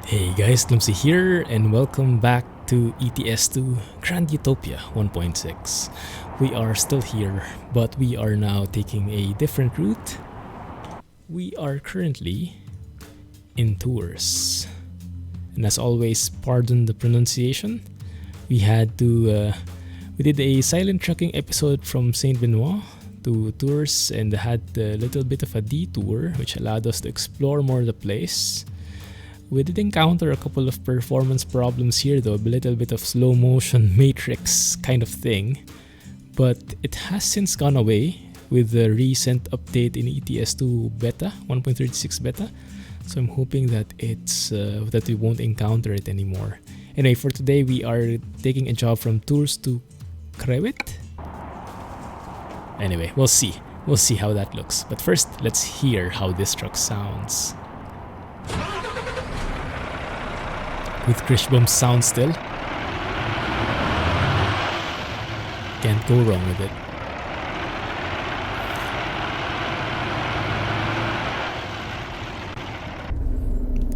Hey guys, Clumsy here, and welcome back to ETS2 Grand Utopia 1.6. We are still here, but we are now taking a different route. We are currently in Tours. And as always, pardon the pronunciation. We did a silent trucking episode from Saint Benoit to Tours and had a little bit of a detour, which allowed us to explore more of the place. We did encounter a couple of performance problems here though, a little bit of slow motion matrix kind of thing, but it has since gone away with the recent update in ETS2 beta, 1.36 beta, so I'm hoping that that we won't encounter it anymore. Anyway, for today we are taking a job from Tours to Krewit. Anyway, we'll see how that looks, but first let's hear how this truck sounds. With Kriechbaum's sound still. Can't go wrong with it.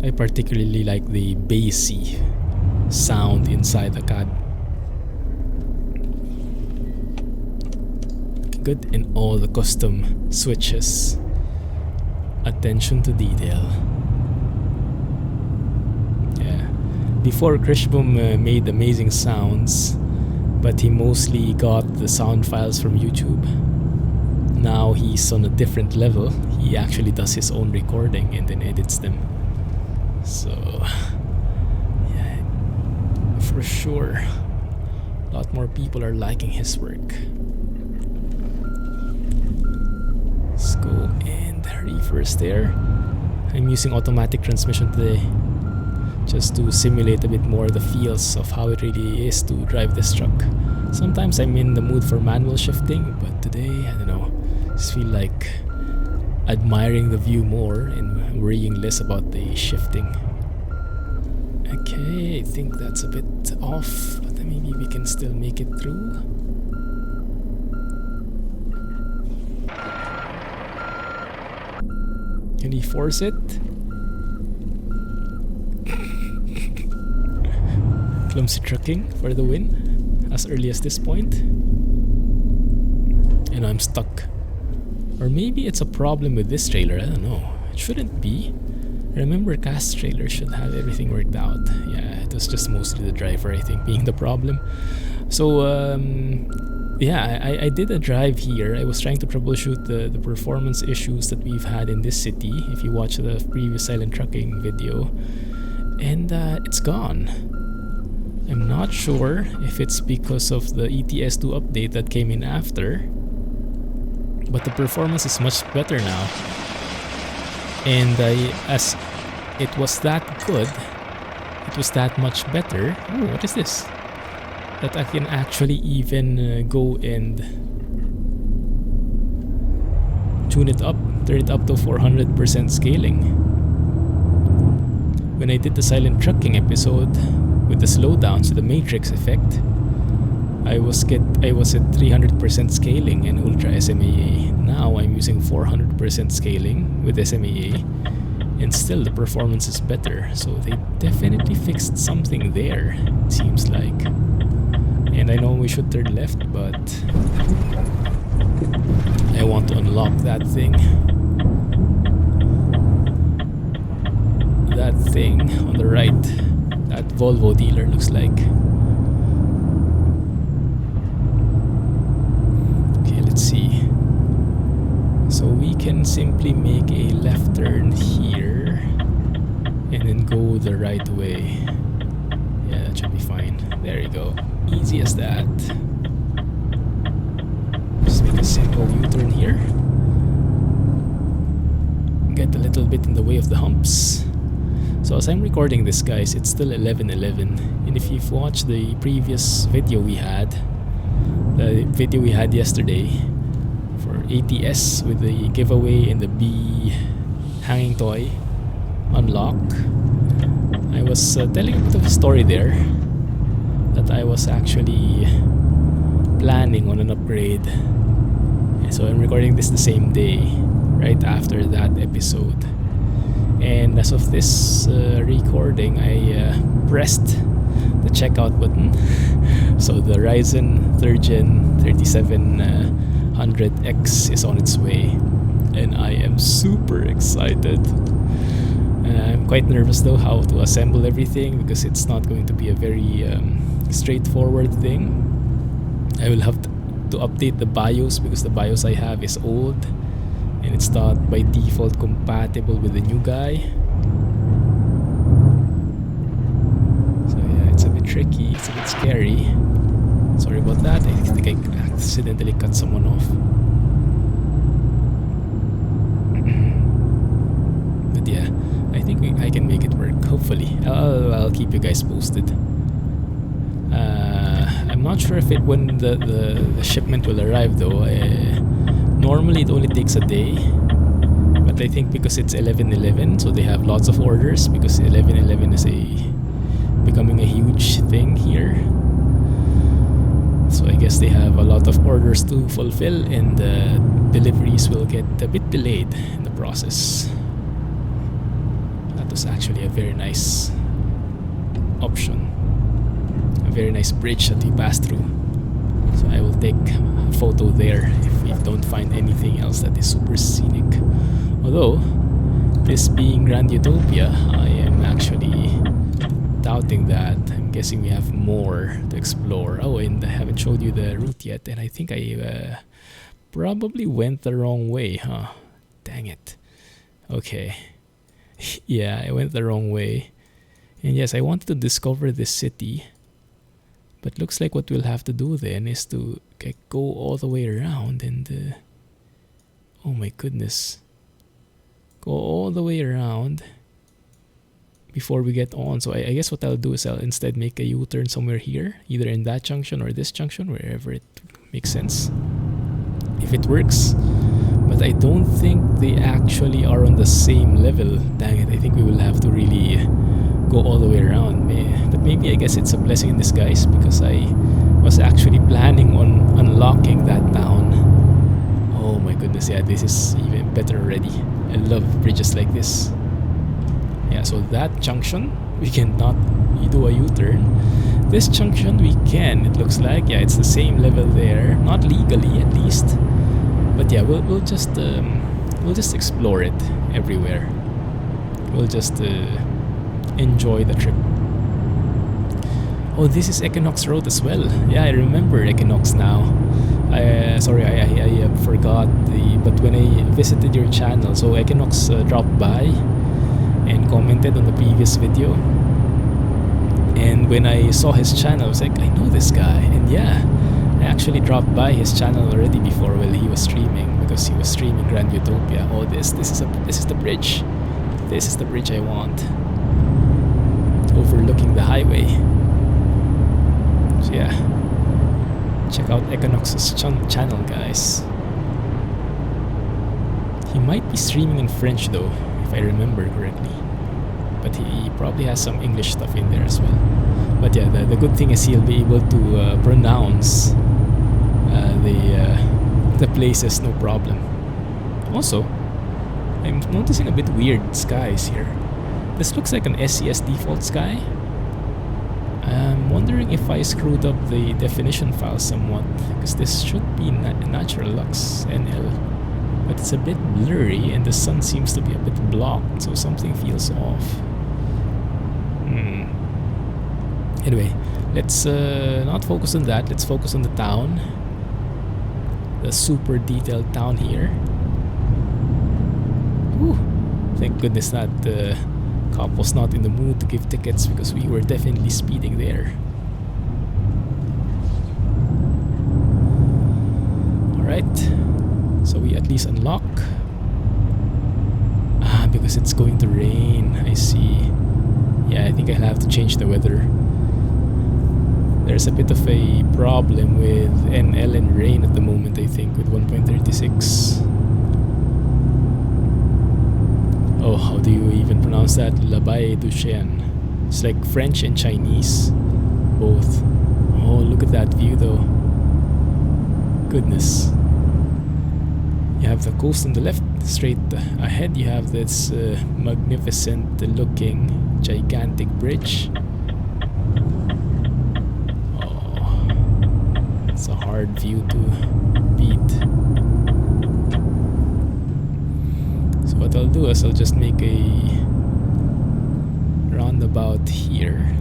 I particularly like the bassy sound inside the cab. Good in all the custom switches. Attention to detail. Before, Kriechbaum made amazing sounds, but he mostly got the sound files from YouTube. Now he's on a different level. He actually does his own recording and then edits them. So, yeah, for sure, a lot more people are liking his work. Let's go and reverse there. I'm using automatic transmission today, just to simulate a bit more the feels of how it really is to drive this truck. Sometimes I'm in the mood for manual shifting, but today, I don't know, just feel like admiring the view more and worrying less about the shifting. Okay, I think that's a bit off, but maybe we can still make it through. Can he force it? Clumsy trucking for the win as early as this point. And I'm stuck. Or maybe it's a problem with this trailer, I don't know. It shouldn't be. Remember, cast trailers should have everything worked out. Yeah, it was just mostly the driver, I think, being the problem. So, I did a drive here. I was trying to troubleshoot the performance issues that we've had in this city, if you watch the previous silent trucking video. And it's gone. I'm not sure if it's because of the ETS2 update that came in after, but the performance is much better now. And as it was that good, it was that much better. Oh, what is this? That I can actually even go and tune it up, turn it up to 400% scaling. When I did the silent trucking episode with the slowdowns, the matrix effect, I was at 300% scaling and ultra SMAA. Now I'm using 400% scaling with SMAA, and still the performance is better. So they definitely fixed something there, it seems like. And I know we should turn left, but I want to unlock that thing. That thing on the right. That Volvo dealer looks like. Okay, let's see. So we can simply make a left turn here and then go the right way. Yeah, that should be fine. There you go. Easy as that. Just make a simple U-turn here. Get a little bit in the way of the humps. So as I'm recording this, guys, it's still 11:11, and if you've watched the previous video we had, the video we had yesterday for ATS with the giveaway and the bee hanging toy unlock, I was telling a bit of a story there that I was actually planning on an upgrade. And so I'm recording this the same day, right after that episode. And as of this recording, I pressed the checkout button. So the Ryzen 3rd Gen 3700X is on its way, and I am super excited. I'm quite nervous though how to assemble everything, because it's not going to be a very straightforward thing. I will have to update the BIOS, because the BIOS I have is old and it's not by default compatible with the new guy. So yeah, it's a bit tricky, it's a bit scary. Sorry about that, I think I accidentally cut someone off. But yeah, I think I can make it work, hopefully. I'll keep you guys posted. I'm not sure if when the shipment will arrive though. Normally it only takes a day, but I think because it's 11/11, so they have lots of orders, because 11/11 is becoming a huge thing here. So I guess they have a lot of orders to fulfill, and the deliveries will get a bit delayed in the process. That was actually a very nice option, a very nice bridge that we passed through. So I will take a photo there if we don't find anything else that is super scenic. Although, this being Grand Utopia, I am actually doubting that. I'm guessing we have more to explore. Oh, and I haven't showed you the route yet, and I think I probably went the wrong way, huh? Dang it. Okay. Yeah, I went the wrong way. And yes, I wanted to discover this city. But looks like what we'll have to do then is to go all the way around and oh my goodness, go all the way around before we get on. So I guess what I'll do is I'll instead make a U-turn somewhere here, either in that junction or this junction, wherever it makes sense, if it works. But I don't think they actually are on the same level. Dang it, I think we will have to really go all the way around. But maybe I guess it's a blessing in disguise, because I was actually planning on unlocking that town. Oh my goodness, yeah, this is even better already. I love bridges like this. Yeah, so that junction we cannot do a U-turn. This junction we can, it looks like. Yeah, it's the same level there, not legally at least. But yeah, we'll just explore it everywhere. We'll just enjoy the trip. Oh, this is Equinox Road as well. Yeah, I remember Equinox now. I forgot but when I visited your channel, so Equinox dropped by and commented on the previous video. And when I saw his channel, I was like, I know this guy. And yeah, I actually dropped by his channel already before while he was streaming, because he was streaming Grand Utopia. Oh, this is the bridge. This is the bridge I want, overlooking the highway. So yeah, check out Equinox's channel, guys. He might be streaming in French though, if I remember correctly, but he probably has some English stuff in there as well. But yeah, the good thing is he'll be able to pronounce the places, no problem. Also, I'm noticing a bit weird skies here. This looks like an SCS default sky. I'm wondering if I screwed up the definition file somewhat, because this should be natural lux NL, but it's a bit blurry and the sun seems to be a bit blocked, so something feels off. Anyway, let's not focus on that. Let's focus on the town, the super detailed town here. Whew. Thank goodness that cop was not in the mood to give tickets, because we were definitely speeding there. Alright, so we at least unlock. Because it's going to rain, I see. Yeah, I think I'll have to change the weather. There's a bit of a problem with NL and rain at the moment, I think, with 1.36. Oh, how do you even pronounce that? Labai Duchenne. It's like French and Chinese, both. Oh, look at that view though. Goodness. You have the coast on the left. Straight ahead you have this magnificent looking gigantic bridge. Oh, it's a hard view to beat. So what I'll do is I'll just make a roundabout here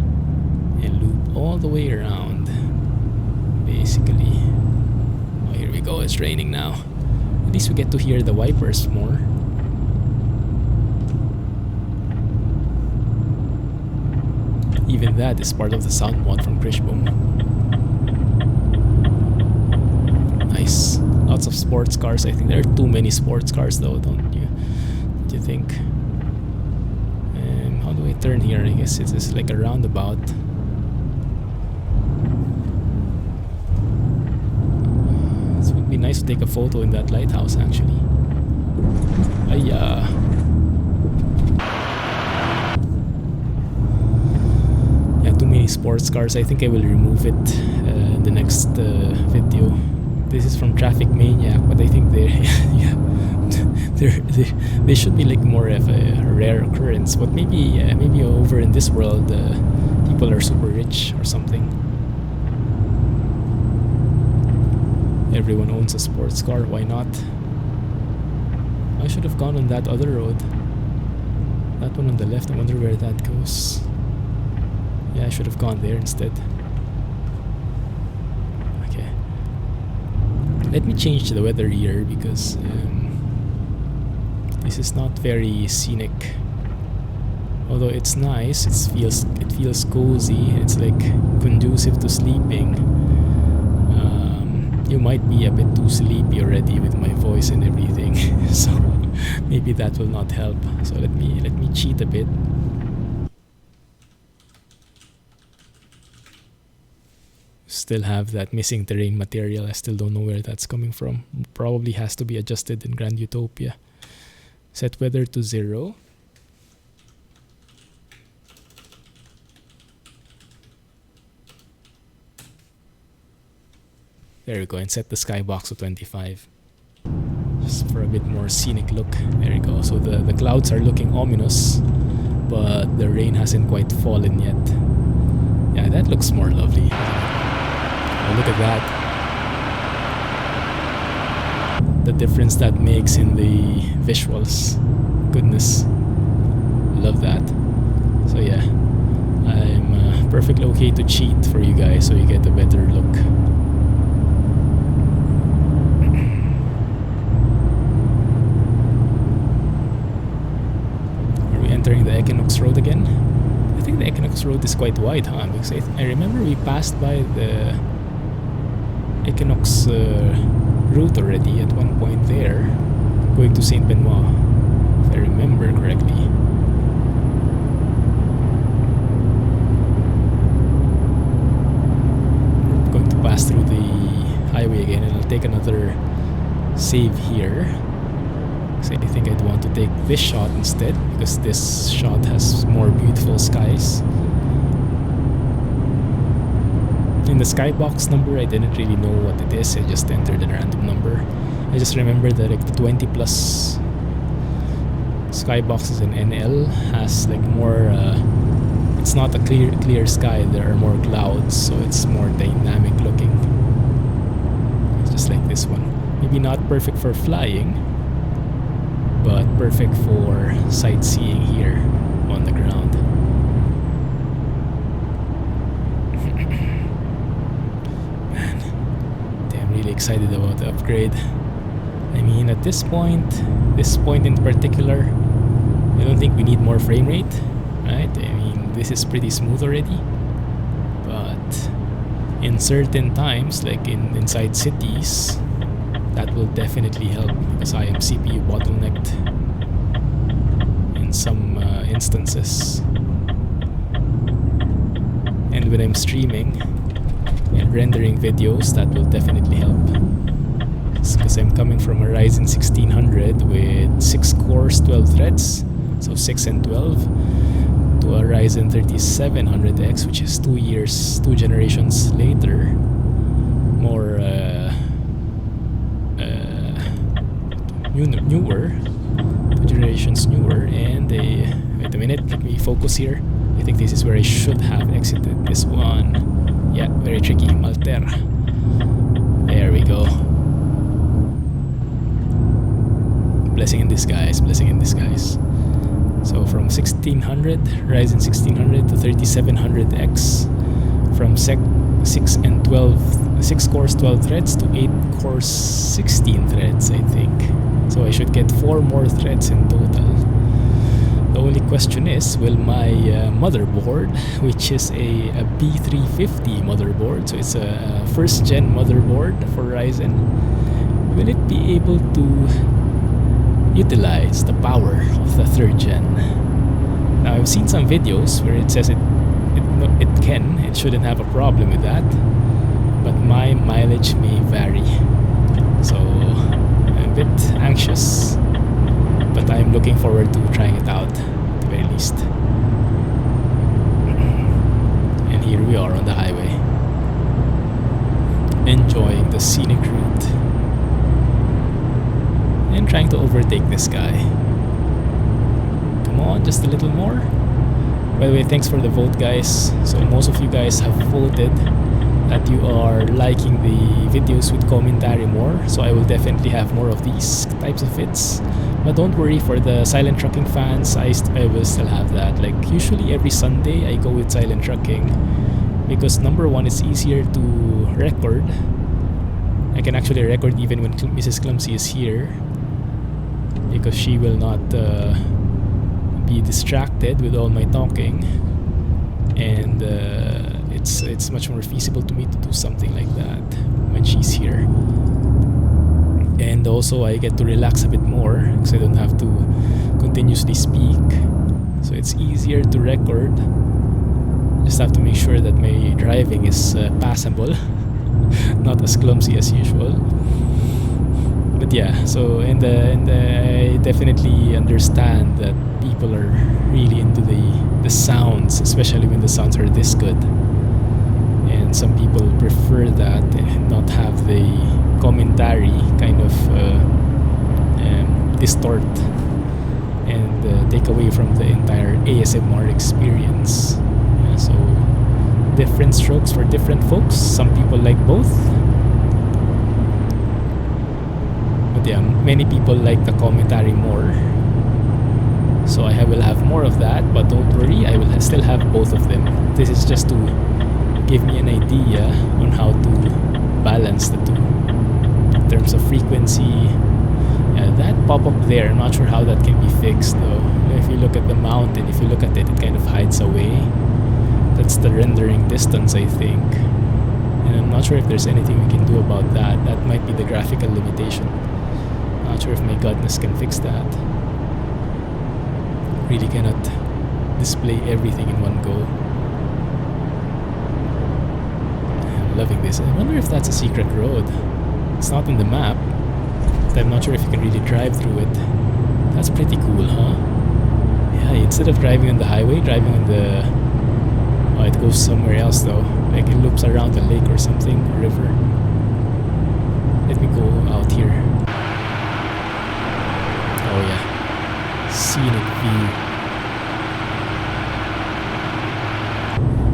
and loop all the way around, basically. Oh, here we go, it's raining now. At least we get to hear the wipers more. Even that is part of the sound mod from Kriechbaum. Nice. Lots of sports cars. I think there are too many sports cars though, don't you think? How do I turn here? I guess it's just like a roundabout. It would be nice to take a photo in that lighthouse actually. Yeah, too many sports cars. I think I will remove it in the next video. This is from Traffic Maniac, but I think they they should be like more of a rare occurrence. But maybe over in this world, people are super rich or something. Everyone owns a sports car. Why not? I should have gone on that other road. That one on the left. I wonder where that goes. Yeah, I should have gone there instead. Okay. Let me change the weather here because this is not very scenic. Although it's nice, it feels cozy. It's like conducive to sleeping. You might be a bit too sleepy already with my voice and everything, so maybe that will not help. So let me cheat a bit. Still have that missing terrain material. I still don't know where that's coming from. Probably has to be adjusted in Grand Utopia. Set weather to 0. There we go, and set the skybox to 25. Just for a bit more scenic look. There we go. So the clouds are looking ominous, but the rain hasn't quite fallen yet. Yeah, that looks more lovely. Oh, look at that. The difference that makes in the visuals. Goodness. Love that. So yeah, I'm perfectly okay to cheat for you guys so you get a better look. Entering the Equinox Road again. I think the Equinox Road is quite wide, huh? Because I remember we passed by the Equinox route already at one point there, going to Saint Benoit, if I remember correctly. We're going to pass through the highway again, and I'll take another save here. So I think I'd want to take this shot instead, because this shot has more beautiful skies. In the skybox number, I didn't really know what it is. I just entered a random number. I just remember that like the 20 plus skyboxes in NL has like more. It's not a clear sky. There are more clouds, so it's more dynamic looking. It's just like this one. Maybe not perfect for flying, but perfect for sightseeing here on the ground. Man, I'm really excited about the upgrade. I mean, at this point in particular, I don't think we need more frame rate, right? I mean, this is pretty smooth already. But in certain times, like inside cities, that will definitely help, because I am CPU bottlenecked in some instances. And when I'm streaming and rendering videos, that will definitely help. Because I'm coming from a Ryzen 1600 with 6 cores, 12 threads, so 6 and 12, to a Ryzen 3700X, which is 2 generations later, more focus here. I think this is where I should have exited this one. Yeah, very tricky. Malter. There we go. Blessing in disguise, blessing in disguise. So from 1600, Ryzen 1600 to 3700X. From 6 cores 12 threads to 8 cores 16 threads, I think. So I should get 4 more threads in total. The only question is, will my motherboard, which is a B350 motherboard, so it's a first gen motherboard for Ryzen, will it be able to utilize the power of the 3rd gen? Now I've seen some videos where it says it shouldn't have a problem with that, but my mileage may vary, so I'm a bit anxious, but I'm looking forward to trying it out at the very least. And here we are on the highway, enjoying the scenic route and trying to overtake this guy. Come on, just a little more. By the way, thanks for the vote, guys. So most of you guys have voted that you are liking the videos with commentary more, so I will definitely have more of these types of vids. But don't worry, for the silent trucking fans, I will still have that. Like usually every Sunday I go with silent trucking because number one, it's easier to record. I can actually record even when Mrs. Clumsy is here because she will not be distracted with all my talking, and it's much more feasible to me to do something like that when she's here. And also I get to relax a bit more because I don't have to continuously speak, so it's easier to record. Just have to make sure that my driving is passable, not as clumsy as usual. But yeah, so and I definitely understand that people are really into the sounds, especially when the sounds are this good. And some people prefer that and not have the commentary kind of distort and take away from the entire ASMR experience. Yeah, so different strokes for different folks. Some people like both. But yeah, many people like the commentary more. So I will have more of that, but don't worry, I will still have both of them. This is just to give me an idea on how to balance the two in terms of frequency. Yeah, that pop-up there, I'm not sure how that can be fixed though. If you look at the mountain, if you look at it, it kind of hides away. That's the rendering distance, I think. And I'm not sure if there's anything we can do about that. That might be the graphical limitation. Not sure if my godness can fix that. Really cannot display everything in one go. I'm loving this. I wonder if that's a secret road. It's not in the map, but I'm not sure if you can really drive through it. That's pretty cool, huh? Yeah, instead of driving on the highway, driving on the... Oh, it goes somewhere else though. Like it loops around a lake or something, a river. Let me go out here. Oh yeah. Scenic view.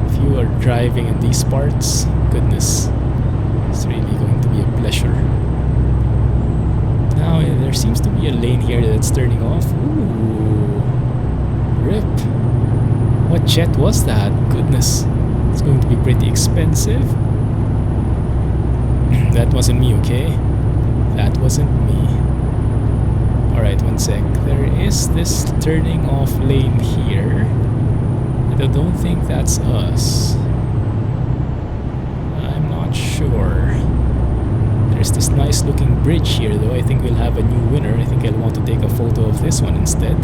If you are driving in these parts, goodness, it's really going to be a pleasure. Now there seems to be a lane here that's turning off. Ooh, rip. What jet was that? Goodness, it's going to be pretty expensive. That wasn't me, okay? That wasn't me. Alright, one sec. There is this turning off lane here. And I don't think that's us. I'm not sure. There's this nice looking bridge here though. I think we'll have a new winner. I think I'll want to take a photo of this one instead.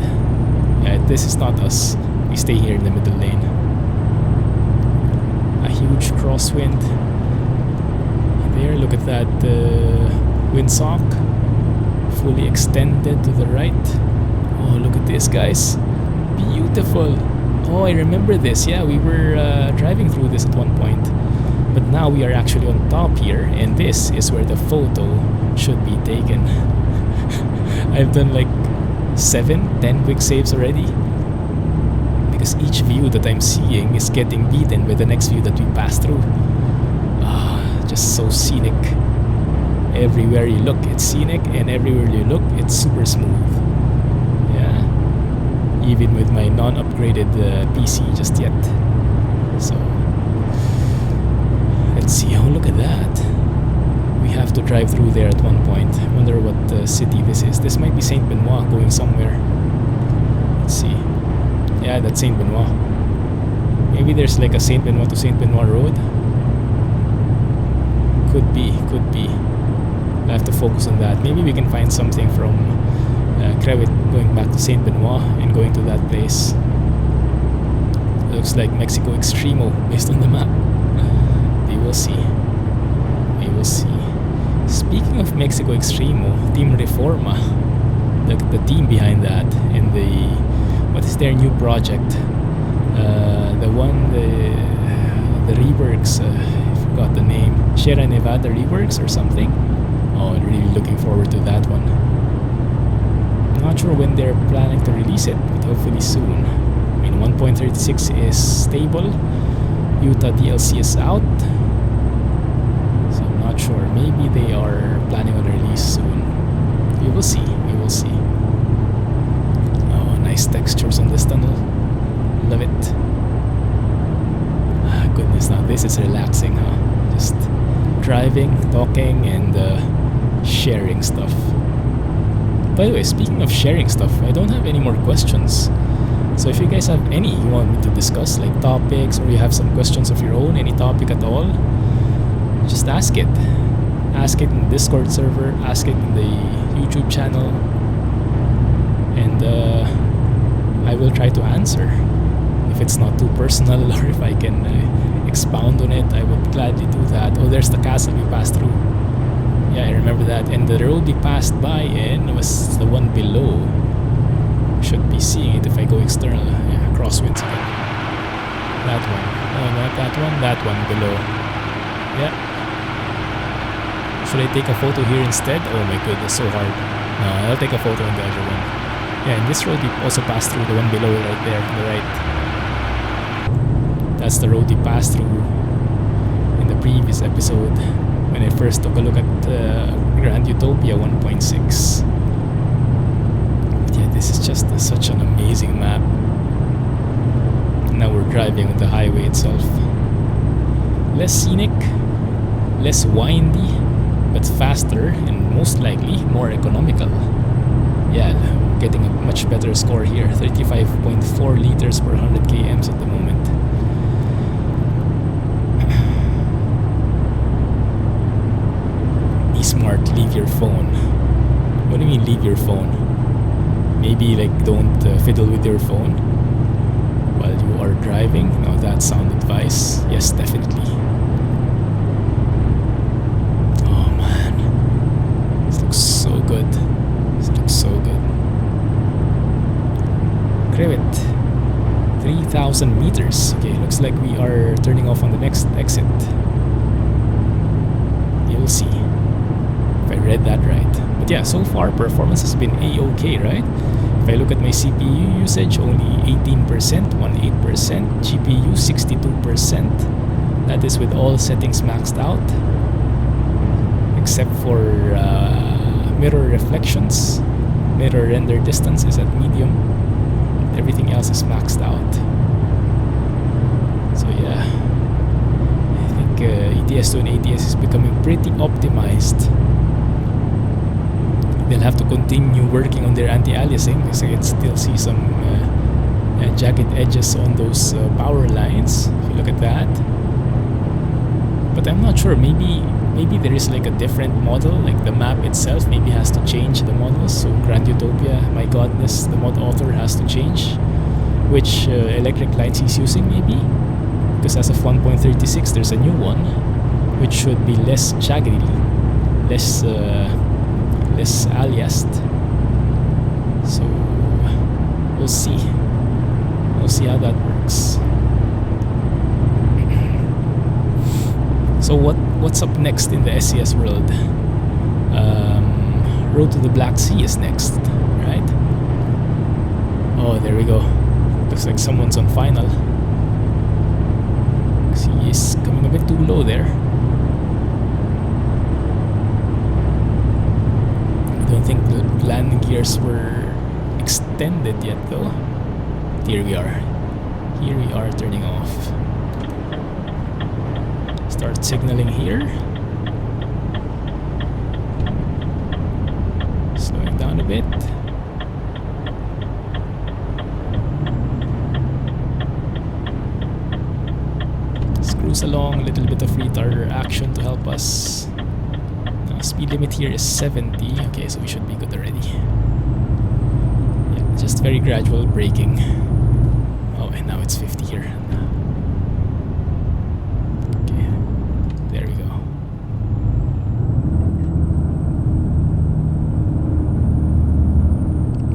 Yeah, this is not us. We stay here in the middle lane. A huge crosswind. There, look at that windsock. Fully extended to the right. Oh, look at this, guys. Beautiful. Oh, I remember this. Yeah, we were driving through this at one point. But now we are actually on top here. And this is where the photo should be taken. I've done like 7-10 quick saves already. Because because each view that I'm seeing is getting beaten by the next view that we pass through. Just so scenic. Everywhere you look, it's scenic, and everywhere you look, it's super smooth. Yeah, even with my non-upgraded PC just yet. So let's see. Oh, look at that. We have to drive through there at one point. I wonder what city this is. This might be Saint Benoit going somewhere. Let's see. Yeah, that's Saint Benoit. Maybe there's like a Saint Benoit to Saint Benoit road. Could be. I'll have to focus on that. Maybe we can find something from Krewit going back to Saint Benoit and going to that place. Looks like Mexico Extremo based on the map. We will see. Speaking of Mexico Extremo, Team Reforma, the team behind that, and what is their new project? The reworks, I forgot the name, Sierra Nevada reworks or something. Oh, I'm really looking forward to that one. Not sure when they're planning to release it, but hopefully soon. I mean, 1.36 is stable, Utah DLC is out, so I'm not sure. Maybe they are planning on a release soon. We will see. Oh, nice textures on this tunnel. Love it. Goodness, now this is relaxing, huh? Just driving, talking, and sharing stuff. By the way, speaking of sharing stuff, I don't have any more questions. So if you guys have any you want me to discuss, like topics, or you have some questions of your own, any topic at all, just ask it. Ask it in the Discord server, ask it in the YouTube channel, and I will try to answer. If it's not too personal, or if I can expound on it, I would gladly do that. Oh, there's the castle we passed through. Yeah, I remember that. And the road we passed by in was the one below. Should be seeing it if I go external. Yeah, crosswinds again. That one. Oh, not that one. That one below. Yeah. Should I take a photo here instead? Oh my goodness, so hard. No, I'll take a photo on the other one. Yeah, in this road we also passed through the one below right there on the right. That's the road we passed through in the previous episode when I first took a look at Grand Utopia 1.6. Yeah, this is just such an amazing map. Now we're driving on the highway itself. Less scenic, less windy, but faster and most likely more economical. Yeah, getting a much better score here. 35.4 liters per 100 kms at the moment. Be smart, leave your phone. What do you mean leave your phone? Maybe like don't fiddle with your phone while you are driving? No, that's sound advice. Yes, definitely. Oh man, this looks so good. Krewit, 3,000 meters. Okay, looks like we are turning off on the next exit. You'll see if I read that right. But yeah, so far performance has been a-okay, right? If I look at my CPU usage, only 18%, 18%, GPU 62%. That is with all settings maxed out, except for mirror reflections. Mirror render distance is at medium. Everything else is maxed out. So yeah, I think ETS2 and ATS is becoming pretty optimized. They'll have to continue working on their anti-aliasing because I can still see some jagged edges on those power lines. If you look at that, but I'm not sure. Maybe there is like a different model, like the map itself maybe has to change the models. So Grand Utopia, my godness, the mod author has to change which electric lines he's using maybe, because as of 1.36 there's a new one which should be less jaggedy, less aliased. So we'll see how that works. So what's up next in the SCS world? Road to the Black Sea is next, right? Oh, there we go. Looks like someone's on final. He is coming a bit too low there. I don't think the landing gears were extended yet though. Here we are. Here we are turning off. Start signaling here. Slowing down a bit. Cruise along, a little bit of retarder action to help us. Speed limit here is 70. Okay, so we should be good already. Yeah, just very gradual braking. Oh, and now it's 50 here. Okay, there we go.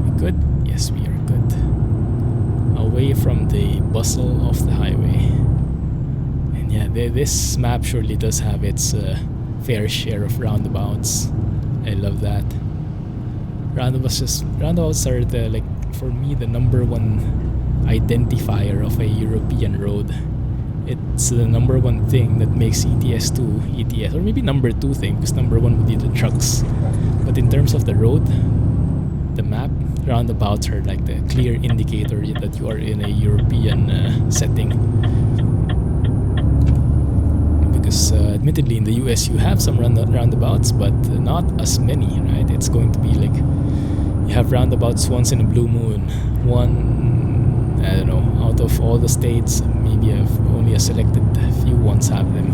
We good? Yes, we are good. Away from the bustle of the highway. Yeah, this map surely does have its fair share of roundabouts. I love that. Roundabouts are the, like, for me, the number one identifier of a European road. It's the number one thing that makes ETS2 ETS, or maybe number two thing, because number one would be the trucks. But in terms of the road, the map, roundabouts are like the clear indicator that you are in a European setting. Admittedly, in the US you have some roundabouts, but not as many, right? It's going to be like you have roundabouts once in a blue moon. One, I don't know, out of all the states, maybe only a selected few ones have them.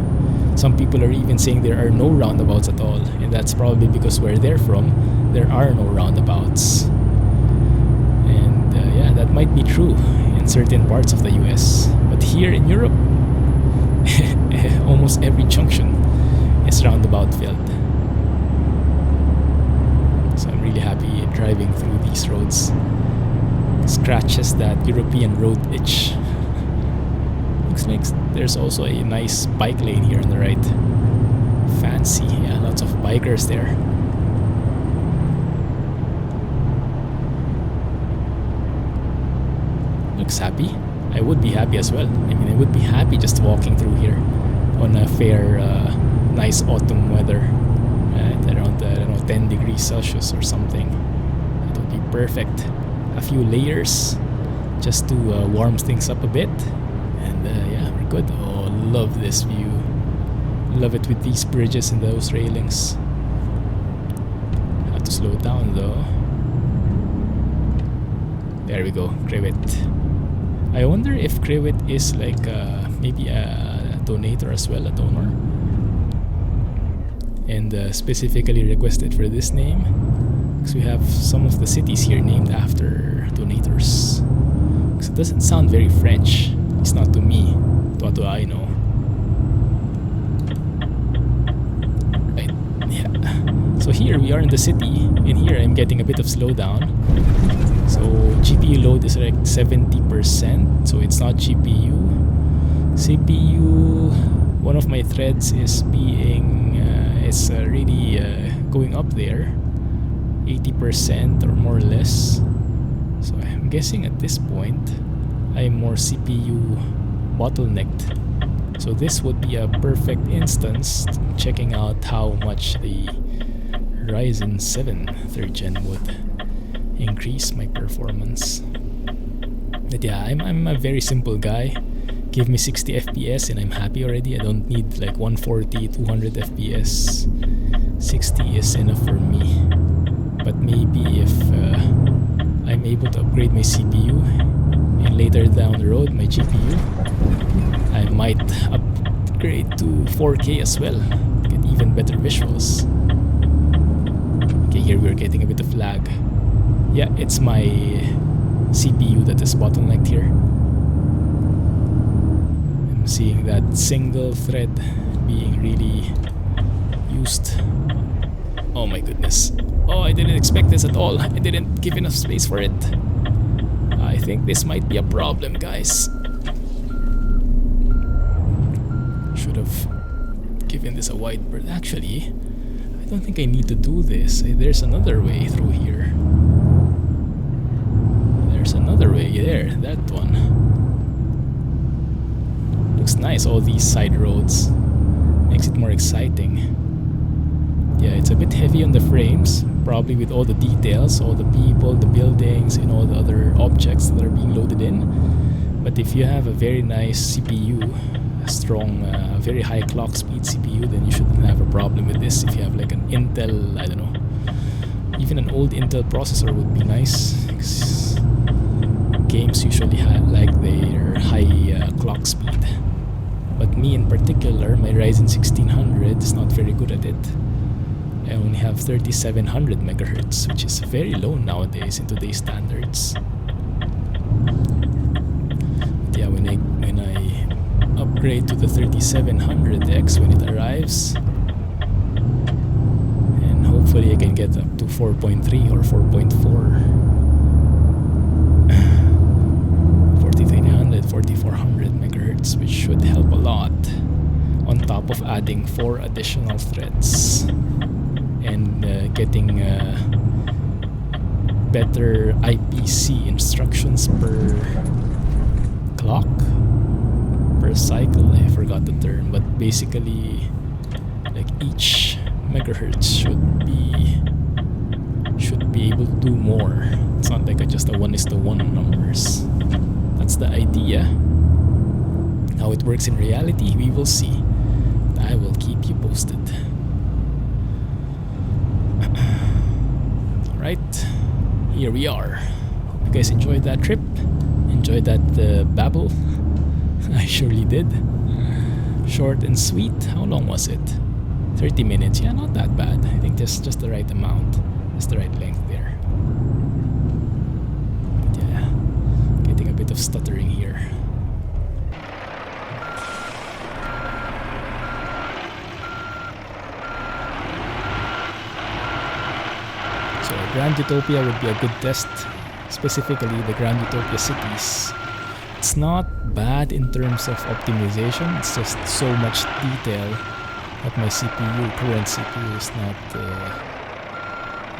Some people are even saying there are no roundabouts at all, and that's probably because where they're from, there are no roundabouts. And yeah, that might be true in certain parts of the US, but here in Europe, almost every junction is roundabout filled. So I'm really happy driving through these roads. Scratches that European road itch. Looks like there's also a nice bike lane here on the right. Fancy, yeah, lots of bikers there. Looks happy. I would be happy as well. I mean, I would be happy just walking through here on a fair, nice autumn weather, around I don't know, 10 degrees Celsius or something. That would be perfect. A few layers just to warm things up a bit, and yeah, we're good. Oh, love this view. Love it with these bridges and those railings. Have to slow it down though. There we go, Krewit. I wonder if Krewit is like maybe a donator as well, a donor, and specifically requested for this name, because we have some of the cities here named after donators. Because it doesn't sound very French. It's not to me. What do I know? Right, yeah. So here we are in the city. In here I'm getting a bit of slowdown. So GPU load is like 70%, so it's not GPU. CPU, one of my threads is being, it's really going up there, 80% or more or less. So I'm guessing at this point, I'm more CPU bottlenecked. So this would be a perfect instance checking out how much the Ryzen 7 3rd gen would increase my performance. But yeah, I'm a very simple guy. Give me 60 FPS and I'm happy already. I don't need like 140, 200 FPS. 60 is enough for me. But maybe if I'm able to upgrade my CPU and later down the road my GPU, I might upgrade to 4K as well. Get even better visuals. Okay, here we're getting a bit of lag. Yeah, it's my CPU that is bottlenecked here. I'm seeing that single thread being really used. Oh my goodness. Oh, I didn't expect this at all. I didn't give enough space for it. I think this might be a problem, guys. Should have given this a wide berth. Actually, I don't think I need to do this. There's another way through here. There's another another way there, that one. Looks nice, all these side roads. Makes it more exciting. Yeah, it's a bit heavy on the frames, probably with all the details, all the people, the buildings, and all the other objects that are being loaded in. But if you have a very nice CPU, a strong, very high clock speed CPU, then you shouldn't have a problem with this. If you have like an Intel, I don't know, even an old Intel processor would be nice. Games usually like their high clock speed. But me in particular, my Ryzen 1600 is not very good at it. I only have 3700 megahertz, which is very low nowadays in today's standards. But yeah, when I upgrade to the 3700X when it arrives, and hopefully I can get up to 4.3 or 4.4. 4300, 4400 megahertz, which should help a lot, on top of adding 4 additional threads and getting better IPC instructions per clock, per cycle. I forgot the term, but basically like each megahertz should be able to do more. It's not like just a 1:1 numbers. That's the idea. How it works in reality, we will see. I will keep you posted. Alright, here we are. Hope you guys enjoyed that trip. Enjoyed that babble. I surely did. Short and sweet. How long was it? 30 minutes. Yeah, not that bad. I think that's just the right amount. Just the right length there. But yeah, getting a bit of stuttering here. So Grand Utopia would be a good test, specifically the Grand Utopia cities. It's not bad in terms of optimization, it's just so much detail that my current CPU is not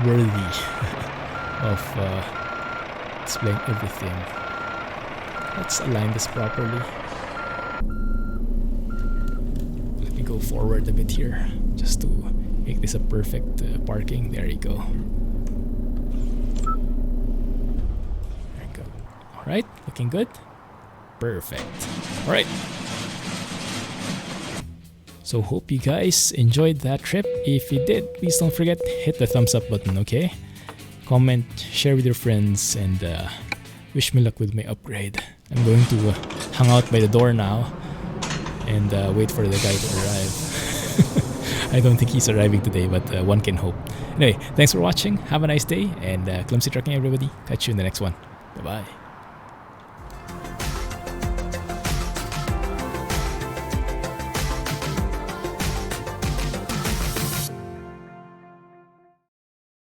worthy of displaying everything. Let's align this properly. Let me go forward a bit here, just to make this a perfect parking. There you go. Alright, looking good. Perfect. Alright. So hope you guys enjoyed that trip. If you did, please don't forget, hit the thumbs up button, okay? Comment, share with your friends, and wish me luck with my upgrade. I'm going to hang out by the door now and wait for the guy to arrive. I don't think he's arriving today, but one can hope. Anyway, thanks for watching. Have a nice day, and Clumsy trucking, everybody. Catch you in the next one. Bye-bye.